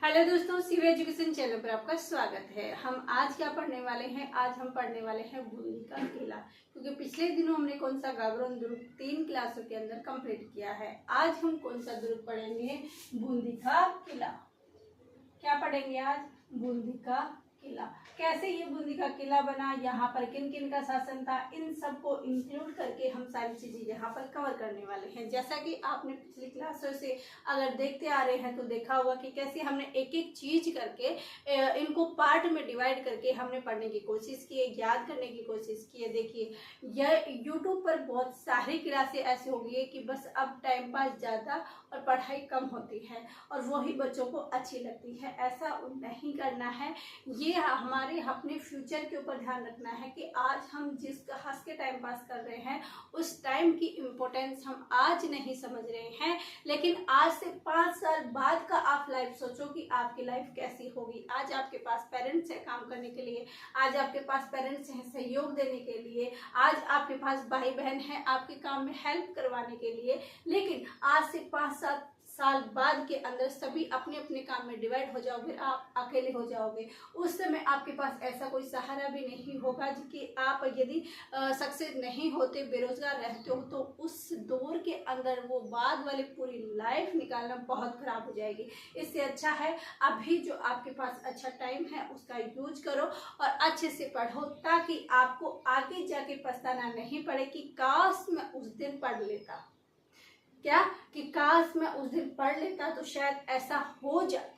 Hello दोस्तों, सीवे education channel पर आपका स्वागत है। हम आज क्या पढ़ने वाले हैं? आज हम पढ़ने वाले हैं बूंदी का किला, क्योंकि पिछले दिनों हमने कौन सा गावरोन दुर्ग 3 क्लासों के अंदर कंप्लीट किया है। आज हम कौन सा दुर्ग पढ़ेंगे? बूंदी का किला। क्या पढ़ेंगे आज? बूंदी का किला। कैसे ये बूंदी का किला बना, यहाँ पर किन किन का शासन था, इन सबको इंक्लूड करके हम सारी चीजें यहाँ पर कवर करने वाले हैं। जैसा कि आपने पिछली क्लासों से अगर देखते आ रहे हैं तो देखा होगा कि कैसे हमने एक एक चीज करके इनको पार्ट में डिवाइड करके हमने पढ़ने की कोशिश की है, याद करने की कोशिश की है। देखिए, यह यूट्यूब पर बहुत सारी क्लासें ऐसी हो गई है कि बस अब टाइम पास ज्यादा और पढ़ाई कम होती है और वही बच्चों को अच्छी लगती है। ऐसा नहीं करना है। ये हमारे अपने फ्यूचर के ऊपर ध्यान रखना है कि आज हम जिस हंस के टाइम पास कर रहे हैं उस टाइम की इम्पोर्टेंस हम आज नहीं समझ रहे हैं, लेकिन आज से 5 साल बाद का आप लाइफ सोचो कि आपकी लाइफ कैसी होगी। आज आपके पास पेरेंट्स है काम करने के लिए, आज आपके पास पेरेंट्स हैं सहयोग देने के लिए, आज आपके पास भाई बहन है आपके काम में हेल्प करवाने के लिए, लेकिन आज से 5 साल बाद के अंदर सभी अपने अपने काम में डिवाइड हो जाओगे, आप अकेले हो जाओगे। उस समय आपके पास ऐसा कोई सहारा भी नहीं होगा कि आप यदि सक्सेस नहीं होते, बेरोजगार रहते हो, तो उस दौर के अंदर वो बाद वाली पूरी लाइफ निकालना बहुत खराब हो जाएगी। इससे अच्छा है अभी जो आपके पास अच्छा टाइम है उसका यूज करो और अच्छे से पढ़ो, ताकि आपको आगे जाके पछताना नहीं पड़े कि काश मैं उस दिन पढ़ लेता। क्या कि काश मैं उस दिन पढ़ लेता तो शायद ऐसा हो जाता।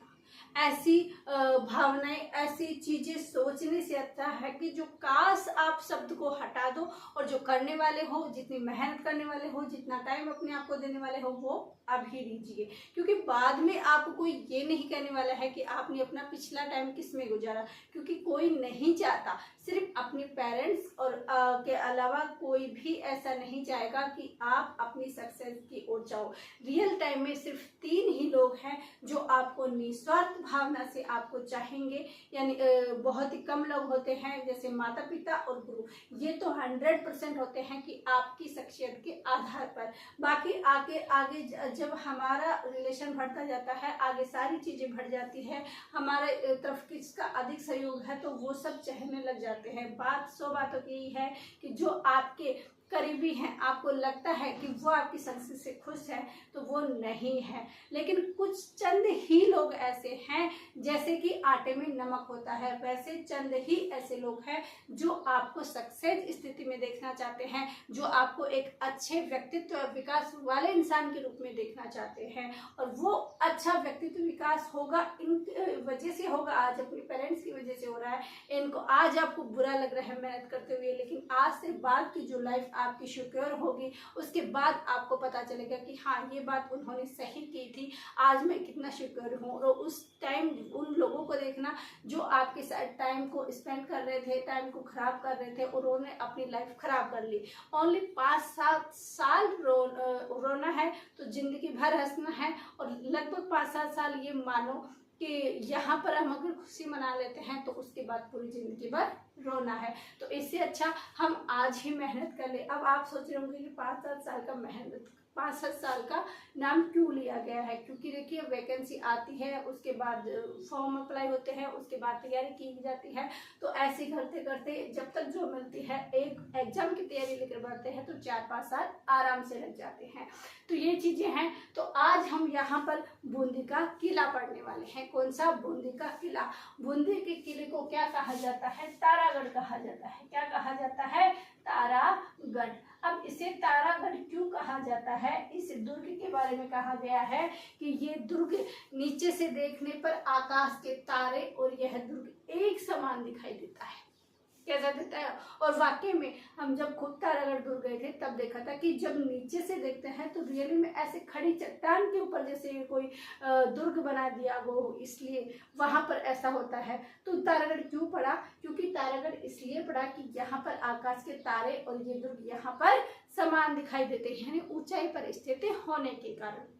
ऐसी भावनाएं, ऐसी चीजें सोचने से अच्छा है कि जो काश आप शब्द को हटा दो और जो करने वाले हो, जितनी मेहनत करने वाले हो, जितना टाइम अपने आप को देने वाले हो, वो अभी दीजिए। क्योंकि बाद में आपको कोई ये नहीं कहने वाला है कि आपने अपना पिछला टाइम किस में गुजारा, क्योंकि कोई नहीं चाहता, सिर्फ अपने पेरेंट्स और के अलावा कोई भी ऐसा नहीं चाहेगा कि आप अपनी सक्सेस की ओर जाओ। रियल टाइम में सिर्फ 3 ही लोग हैं जो आपको निस्वार्थ भावना से आपको चाहेंगे, यानी बहुत ही कम लोग होते हैं, जैसे माता पिता और गुरु। ये तो 100% होते हैं कि आपकी शख्सियत के आधार पर। बाकी आगे जब हमारा रिलेशन बढ़ता जाता है, आगे सारी चीजें बढ़ जाती है, हमारे तरफ किसका अधिक सहयोग है तो वो सब चहलने लग जाते हैं। बात 100 बातों की यही है कि जो आपके करीबी हैं, आपको लगता है कि वो आपकी सक्सेस से खुश है, तो वो नहीं है। लेकिन कुछ चंद ही लोग ऐसे हैं, जैसे कि आटे में नमक होता है, वैसे चंद ही ऐसे लोग हैं जो आपको सक्सेस स्थिति में देखना चाहते हैं, जो आपको एक अच्छे व्यक्तित्व विकास वाले इंसान के रूप में देखना चाहते हैं। और वो अच्छा व्यक्तित्व विकास होगा इन वजह से होगा, आज अपने पेरेंट्स की वजह से हो रहा है। इनको आज आपको बुरा लग रहा है मेहनत करते हुए, लेकिन आज से बाद की जो लाइफ आपकी सिक्योर होगी, उसके बाद आपको पता चलेगा कि हाँ, ये बात उन्होंने सही की थी, आज मैं कितना सिक्योर हूँ। और उस टाइम उन लोगों को देखना जो आपके साथ टाइम को स्पेंड कर रहे थे, टाइम को खराब कर रहे थे, और उन्होंने अपनी लाइफ खराब कर ली। ओनली 5-7 साल रोना है तो जिंदगी भर हंसना है, और लगभग 5-7 साल ये मानो कि यहाँ पर हम अगर खुशी मना लेते हैं तो उसके बाद पूरी जिंदगी भर रोना है। तो इससे अच्छा हम आज ही मेहनत कर ले। अब आप सोच रहे होंगे कि 5-7 साल का मेहनत, 5-7 साल का नाम क्यों लिया गया है? क्योंकि देखिए, वैकेंसी आती है, उसके बाद फॉर्म अप्लाई होते हैं, उसके बाद तैयारी की जाती है, तो ऐसे करते करते जब तक जो मिलती है, एक एग्जाम की तैयारी लेकर बढ़ते हैं तो 4-5 साल आराम से लग जाते हैं। तो ये चीजें हैं। तो आज हम यहाँ पर बूंदी का किला पढ़ने वाले हैं। कौन सा? बूंदी का किला। बूंदी के किले को क्या कहा जाता है? तारागढ़ कहा जाता है। क्या कहा जाता है? तारागढ़। अब इसे तारागढ़ क्यों कहा जाता है? इस दुर्ग के बारे में कहा गया है कि ये दुर्ग नीचे से देखने पर आकाश के तारे और यह दुर्ग एक समान दिखाई देता है। कैसा देता है? और वाकई में हम जब खुद तारागढ़ दुर्ग गए थे तब देखा था कि जब नीचे से देखते हैं तो रियली में ऐसे खड़ी चट्टान के ऊपर जैसे कोई दुर्ग बना दिया वो, इसलिए वहां पर ऐसा होता है। तो तारागढ़ क्यों पड़ा? क्योंकि तारागढ़ इसलिए पड़ा कि यहाँ पर आकाश के तारे और ये दुर्ग यहाँ पर समान दिखाई देते हैं, यानी ऊंचाई पर स्थित होने के कारण।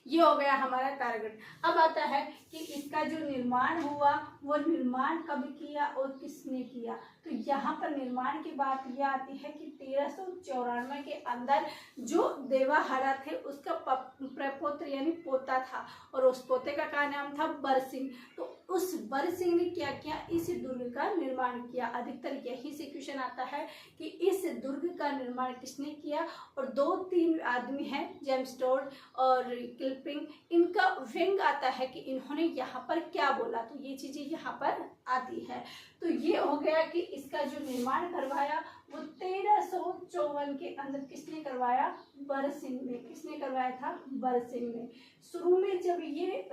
ये हो गया हमारा टारगेट। अब आता है कि इसका जो निर्माण हुआ वो निर्माण कब किया और किसने किया। तो यहाँ पर निर्माण की बात यह आती है कि 1394 के अंदर जो देवाहारा थे उसका प्रपौत्र यानी पोता था, और उस पोते का क्या नाम था, बरसिंह। तो उस बरसिंह ने क्या किया, इस दुर्ग का निर्माण किया। अधिकतर यही से क्वेश्चन आता है कि इस दुर्ग का निर्माण किसने किया। और 2-3 आदमी हैं, जेम्स टोड और किलपिंग, इनका व्यंग आता है कि इन्होंने यहाँ पर क्या बोला। तो ये चीजें यहाँ पर आती है। तो ये हो गया कि इसका जो निर्माण करवाया वो 1354 के अंदर किसने करवाया, बरसिंह ने। किसने करवाया था, बरसिंह ने। शुरू में जब ये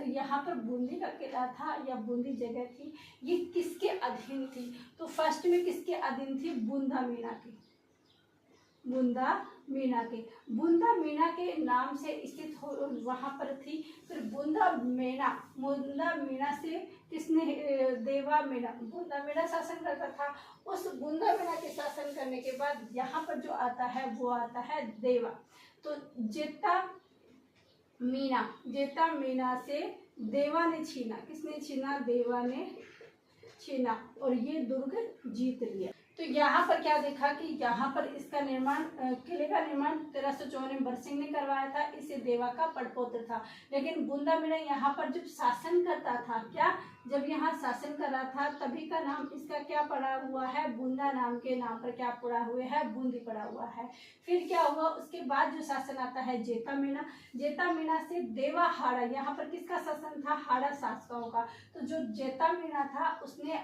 यहाँ पर बूंदी का किला था या बूंदी जगह थी, ये किसके अधीन थी। तो फर्स्ट में किसके अधीन थी, बूंदा मीना के। बूंदा मीना के, बूंदा मीना के नाम से स्थित वहां पर थी। फिर बूंदा मीना से किसने, देवा मीना, बूंदा मीना शासन करता था। उस बूंदा मीना के शासन करने के बाद यहाँ पर जो आता है वो आता है देवा। तो जेता मीना से देवा ने छीना। किसने छीना, देवा ने छीना, और ये दुर्ग जीत लिया। तो यहाँ पर क्या देखा कि यहाँ पर इसका निर्माण, किले का निर्माण 1354 में बरसिंह ने करवाया था। इसे देवा का पड़पोत्र था। लेकिन बूंदा मीना यहाँ पर जब शासन करता था, क्या, जब यहाँ शासन कर रहा था, तभी का नाम इसका क्या पड़ा हुआ है, बूंदा नाम के नाम पर क्या पड़ा हुआ है, बूंदी पड़ा हुआ है। फिर क्या हुआ, उसके बाद जो शासन आता है जेता मीना से देवाहारा। यहाँ पर किसका शासन था, हाड़ा शासकों का। तो जो जेता मीना था उसने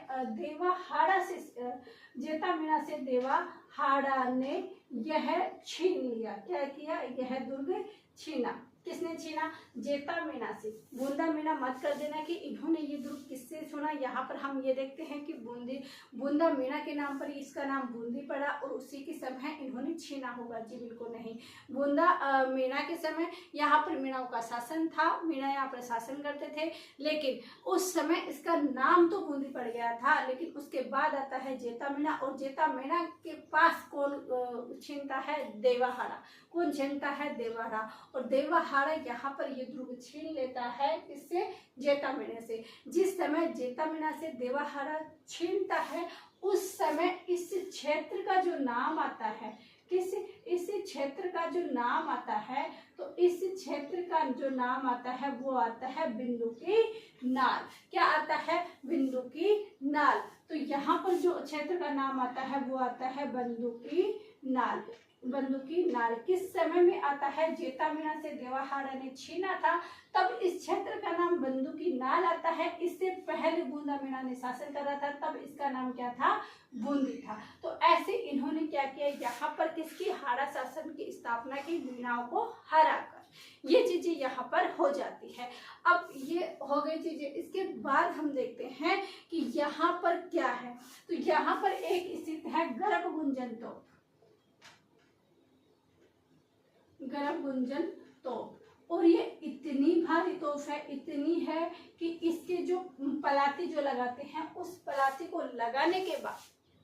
जेता मीना से देवाहारा ने यह छीन लिया। क्या किया, यह दुर्ग छीना। किसने छीना, जेता मीना से। बूंदा मीना मत कर देना कि इन्होंने ये दुर्ग किससे छीना। यहाँ पर हम ये देखते हैं कि बूंदा मीना के नाम पर इसका नाम बूंदी पड़ा और उसी के समय इन्होंने छीना होगा। जी बिल्कुल नहीं, बूंदा मीना के समय यहाँ पर मीणाओं का शासन था। मीणा यहाँ पर शासन करते थे, लेकिन उस समय इसका नाम तो बूंदी पड़ गया था। लेकिन उसके बाद आता है जेता मीना, और जेता मीना के पास कौन छीनता है, देवाहारा। कौन छीनता है, देवाहारा। और देवाहारा यहाँ पर ये दुर्ग छीन लेता है, किससे, जेता मीना से। जिस समय जेता मीना से देवाहारा छीनता है, उस समय इस क्षेत्र का जो नाम आता है, इस क्षेत्र का जो नाम आता है, तो इस क्षेत्र का जो नाम आता है वो आता है बिंदु की नाल। क्या आता है, बिंदु की नाल। तो यहाँ पर जो क्षेत्र का नाम आता है वो आता है बंदू की नाल। किस समय में आता है, जेता मीना से देवाहारा ने छीना था, तब इस क्षेत्र का नाम बंदू की नाल आता है। इससे पहले बूंदा मीना ने शासन कर रहा था, तब इसका नाम क्या था, बूंदी था। तो ऐसे इन्होंने क्या किया, यहाँ पर किसकी, हाड़ा शासन की स्थापना की, मीणाओं को हराकर। ये चीजें यहाँ पर हो जाती है। अब ये हो गई चीजें। इसके बाद हम देखते हैं कि यहाँ पर क्या है। तो यहाँ पर एक स्थित है गर्भगुंजन तोप, और ये इतनी भारी तोप है, इतनी है कि इसके जो पलाती जो लगाते हैं, उस पलाती को लगाने के बाद,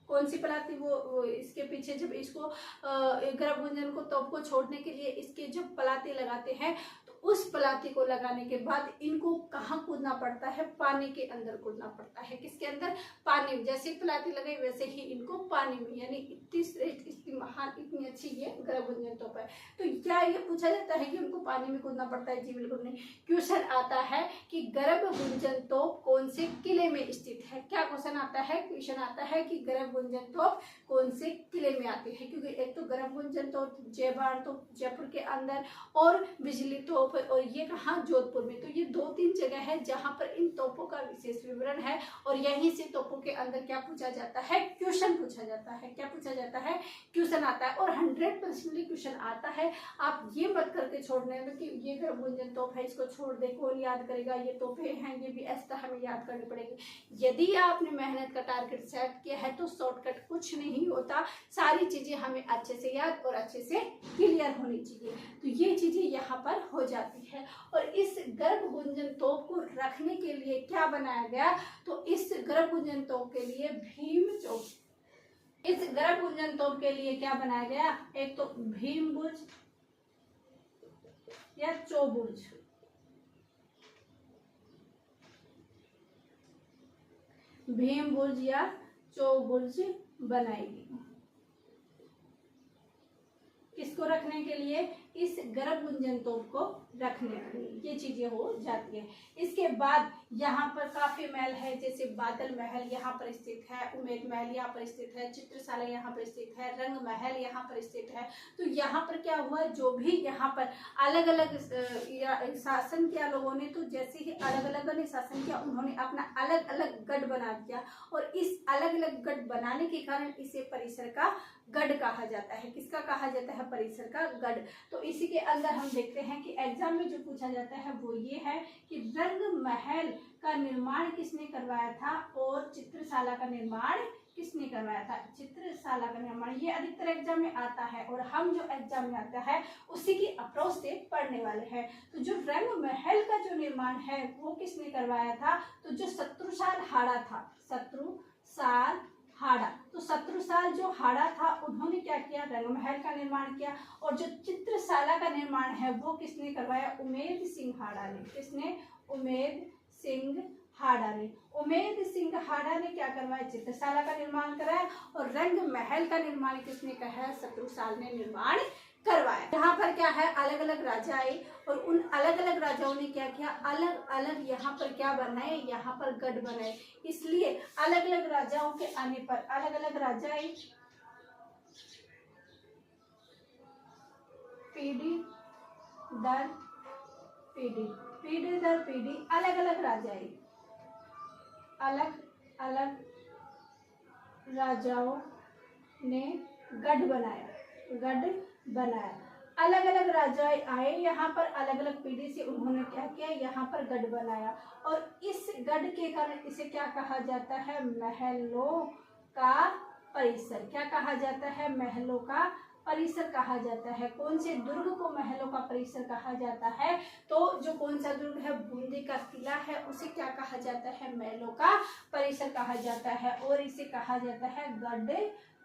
कौन सी पलाती, वो इसके पीछे जब इसको गर्भगुंजन को तोप को छोड़ने के लिए इसके जो पलाती लगाते हैं, तो उस पलाती को लगाने के बाद इनको कहाँ कूदना पड़ता है, पानी के अंदर कूदना पड़ता है। किसके अंदर, पानी में। जैसे पलाती लगाई वैसे ही इनको पानी में, यानी इतनी श्रेष्ठ, इतनी महान, इतनी अच्छी ये गर्भगुंजन तोप है। तो क्या ये पूछा जाता है कि उनको पानी में कूदना पड़ता है, जी बिल्कुल नहीं। क्वेश्चन आता है कि गर्भगुंजन तोप कौन से किले में स्थित है। क्या क्वेश्चन आता है, क्वेश्चन आता है कि गर्भगुंजन तोप कौन से किले में आती है। क्योंकि एक तो गर्भगुंजन तोप जयबार तो जयपुर के अंदर, और बिजली तोप, और ये कहाँ, जोधपुर में। तो ये 2-3 जगह है जहां पर इन तोपों का विशेष विवरण है, और यहीं से तोपों के अंदर क्या पूछा जाता है, क्वेश्चन पूछा जाता है। क्या पूछा जाता है, क्वेश्चन आता है, और 100% क्वेश्चन आता है। आप ये मत करके छोड़ने में कि ये गर्भगुंजन तोप है, इसको छोड़ दे, कौन याद करेगा, ये तोपे हैं, ये भी ऐसा हमें याद करनी पड़ेगी। यदि आपने मेहनत का टारगेट सेट किया है तो शॉर्टकट कुछ नहीं होता। सारी चीजें हमें अच्छे से याद और अच्छे से क्लियर होनी चाहिए। तो ये चीजें यहाँ पर हो जाती है। और इस गर्भगुंजन तोप को रखने के लिए क्या बनाया गया, तो इस गर्भगुंजन तोप के लिए भीम चौक, इस गर्भगुंजन तोप के लिए क्या बनाया गया, एक तो भीम बुर्ज या चौबुर्ज, भीम बुर्ज या चौबुर्ज बनाएगी। किसको रखने के लिए? इस गर्भ गुंजन तोप को रखने के लिए। ये चीजें हो जाती है। इसके बाद यहाँ पर काफी महल है, जैसे बादल महल यहाँ पर स्थित है, उमेद महल यहाँ पर स्थित है, चित्रशाला यहाँ पर स्थित है, रंग महल यहाँ पर स्थित है। तो यहाँ पर क्या हुआ, जो भी यहाँ पर अलग अलग शासन किया लोगों ने, तो जैसे ही अलग अलग ने शासन किया, उन्होंने अपना अलग अलग गढ़ बना दिया, और इस अलग अलग गढ़ बनाने के कारण इसे परिसर का गढ़ कहा जाता है। किसका कहा जाता है? परिसर का गढ़। तो इसी के अंदर हम देखते हैं कि एग्जाम में जो पूछा जाता है वो ये है कि रंग महल का निर्माण किसने करवाया था और चित्रशाला का निर्माण किसने करवाया था? चित्रशाला का निर्माण। ये अधिकतर एग्जाम में आता है, और हम जो एग्जाम में आता है उसी की अप्रोच से पढ़ने वाले हैं। तो जो रंग महल का जो निर्माण है वो किसने करवाया था? तो जो शत्रुसाल हाड़ा था, शत्रुसाल हाड़ा, तो शत्रुसाल जो हाड़ा था उन्होंने क्या किया? रंग महल का निर्माण किया। और जो चित्रशाला का निर्माण है वो किसने करवाया? उमेद सिंह हाड़ा ने। किसने? उमेद सिंह हाड़ा ने। उमेद सिंह हाड़ा ने क्या करवाया? चित्रशाला का निर्माण कराया। और रंग महल का निर्माण किसने कराया? शत्रुसाल ने निर्माण करवाया। यहाँ पर क्या है, अलग अलग राजा आए, और उन अलग अलग राजाओं ने क्या किया? अलग अलग यहाँ पर क्या बनाए? यहाँ पर गढ़ बनाए। इसलिए अलग अलग राजाओं के आने पर अलग अलग राजा आए, पीढ़ी दर पीढ़ी, पीढ़ी दर पीढ़ी अलग अलग राजा आए, अलग अलग राजाओं ने गढ़ बनाया, गढ़ बनाया। अलग अलग राजा आए यहाँ पर, अलग अलग पीढ़ी से उन्होंने क्या किया? यहाँ पर गढ़ बनाया। और इस गढ़ के कारण इसे क्या कहा जाता है? महलों का परिसर। क्या कहा जाता है? महलों का परिसर कहा जाता है। कौन से दुर्ग को महलों का परिसर कहा जाता है? तो जो कौन सा दुर्ग है, बूंदी का किला है, उसे क्या कहा जाता है? महलों का परिसर कहा जाता है। और इसे कहा जाता है गढ़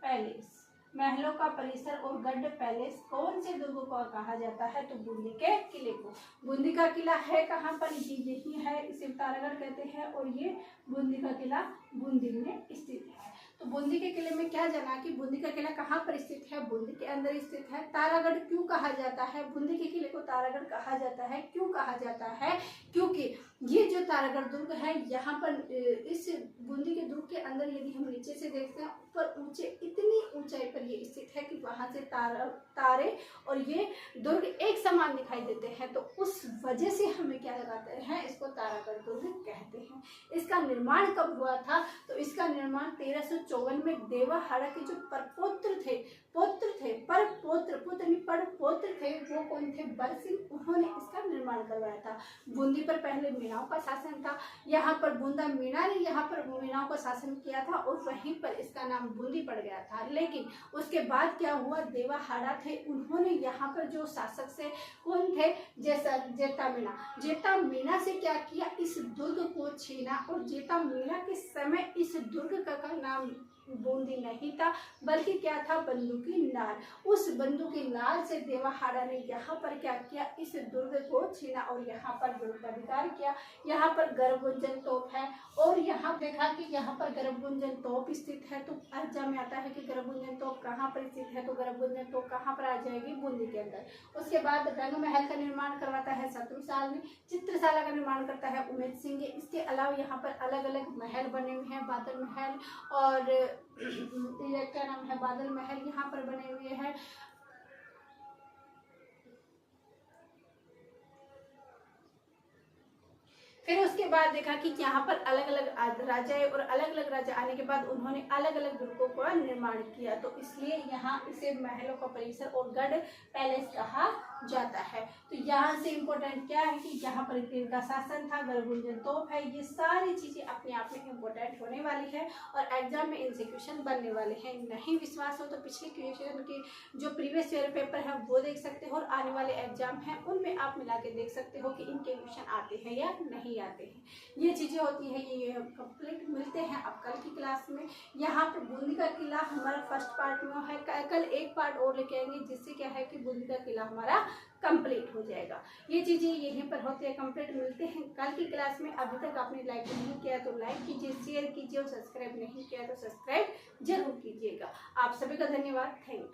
पैलेस। महलों का परिसर और गढ़ पैलेस कौन से दुर्ग को कहा जाता है? तो बूंदी के किले को। बूंदी का किला है कहाँ पर? ये यही है, इसे तारागढ़ कहते हैं, और ये बूंदी का किला बूंदी में स्थित है। तो बूंदी के किले में क्या जाना कि बूंदी का किला कहाँ पर स्थित है? बूंदी के अंदर स्थित है। तारागढ़ क्यों कहा जाता है? बूंदी के किले को तारागढ़ कहा जाता है। क्यों कहा जाता है? क्योंकि ये जो तारागढ़ दुर्ग है, यहाँ पर इस बूंदी के दुर्ग के अंदर यदि हम नीचे से देखते हैं, ऊपर ऊंचे, इतनी ऊंचाई पर ये स्थित है कि वहां से तारे और ये दुर्ग एक समान दिखाई देते हैं। तो उस वजह से हमें क्या लगाते हैं? इसको तारागढ़ दुर्ग कहते हैं। इसका निर्माण कब हुआ था? तो इसका निर्माण 1354 में देवाहाड़ा के जो परपोत्र थे, परपोत्र थे, वो कौन थे? बरसिंह, उन्होंने इसका निर्माण करवाया था। बूंदी पर पहले मीणाओं का शासन था, यहाँ पर बूंदा मीणा ने यहाँ पर मीणाओं का शासन किया था, और वहीं पर इसका नाम बूंदी पड़ गया था। लेकिन उसके बाद क्या हुआ? देवाहाड़ा थे, उन्होंने यहाँ पर जो शासक से कौन थे? जेता मीणा से क्या किया? इस दुर्ग को छीना। और जेता मीणा के समय इस दुर्ग का नाम बूंदी नहीं था, बल्कि क्या था? बंदूकी नाल। उस बंदूकी नाल से देवाहाड़ा ने यहाँ पर क्या किया? इस दुर्ग को छीना और यहाँ पर दुर्गाधिकार किया। यहाँ पर गर्भगुंजन तोप है, और यहाँ देखा कि यहाँ पर गर्भगुंजन तोप स्थित है। तो एग्जाम में आता है कि गर्भगुंजन तोप कहाँ पर स्थित है? तो गर्भगुंजन तोप कहाँ पर आ जाएगी? बूंदी के अंदर। उसके बाद रंग महल का निर्माण करवाता है शत्रुसाल ने, चित्रशाला का निर्माण करता है उमेद सिंह। इसके अलावा यहाँ पर अलग अलग महल बने हुए हैं, बादल महल और ये क्या नाम है? बादल महल यहाँ पर बने हुए हैं। फिर उसके बाद देखा कि यहाँ पर अलग अलग राजा है, और अलग अलग राजा आने के बाद उन्होंने अलग अलग दुर्गों का निर्माण किया। तो इसलिए यहाँ इसे महलों का परिसर और गढ़ पैलेस कहा जाता है। तो यहाँ से इम्पोर्टेंट क्या है कि यहाँ पर इनका शासन था, गर्भगुंजन तोप है। ये सारी चीजें अपने आप में इम्पोर्टेंट होने वाली है, और एग्जाम में इनसे क्वेश्चन बनने वाले हैं। नहीं विश्वास हो तो पिछले क्वेश्चन के जो प्रीवियस ईयर पेपर है वो देख सकते हो, और आने वाले एग्जाम है उनमें आप मिला के देख सकते हो कि इनके क्वेश्चन आते हैं या नहीं आते हैं। ये चीजें होती है, ये कंप्लीट मिलते हैं अब कल की क्लास में। यहाँ पर बूंदी का किला हमारा फर्स्ट पार्ट में है, कल एक पार्ट और लेके आएंगे, जिससे क्या है कि बूंदी का किला हमारा कंप्लीट हो जाएगा। ये चीज़ें यहीं पर होती है कंप्लीट। मिलते हैं कल की क्लास में। अभी तक आपने लाइक नहीं किया तो लाइक कीजिए, शेयर कीजिए और सब्सक्राइब नहीं किया तो सब्सक्राइब जरूर कीजिएगा। आप सभी का धन्यवाद। Thank you.